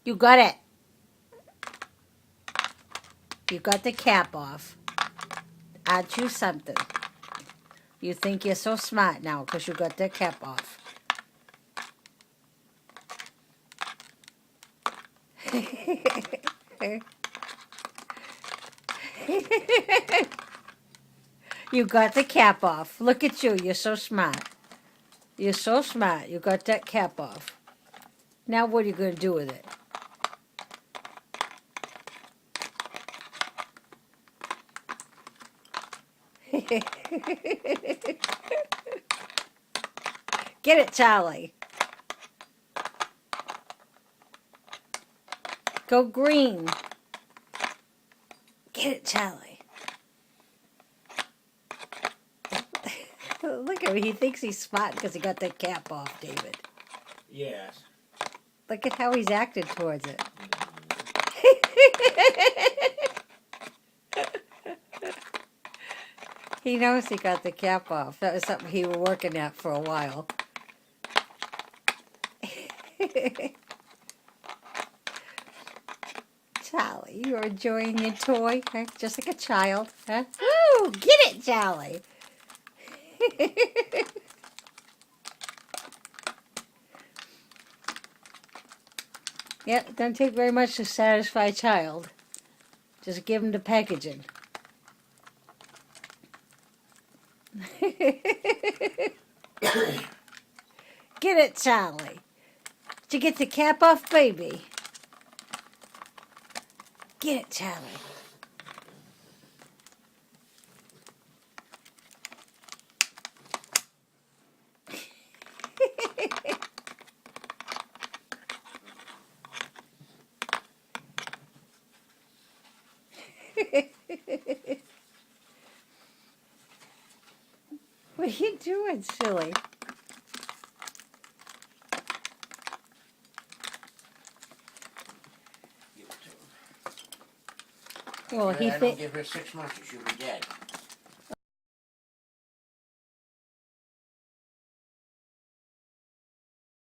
You got it. You got the cap off. Aren't you something? You think you're so smart now because you got the cap off. You got the cap off. Look at you. You're so smart. You're so smart. You got that cap off. Now what are you going to do with it? Get it, Charlie. Go green. Get it, Charlie. Look at him. He thinks he's smart because he got that cap off, David. Yes. Look at how he's acted towards it. He knows he got the cap off. That was something he was working at for a while. Charlie, you're enjoying your toy, huh? Just like a child, huh? Woo! Get it, Charlie! Yep, don't take very much to satisfy a child. Just give him the packaging. Get it, Charlie. Did you get the cap off, baby? Get it, Charlie. What are you doing, silly? Well, I don't give her 6 months or she'll be dead.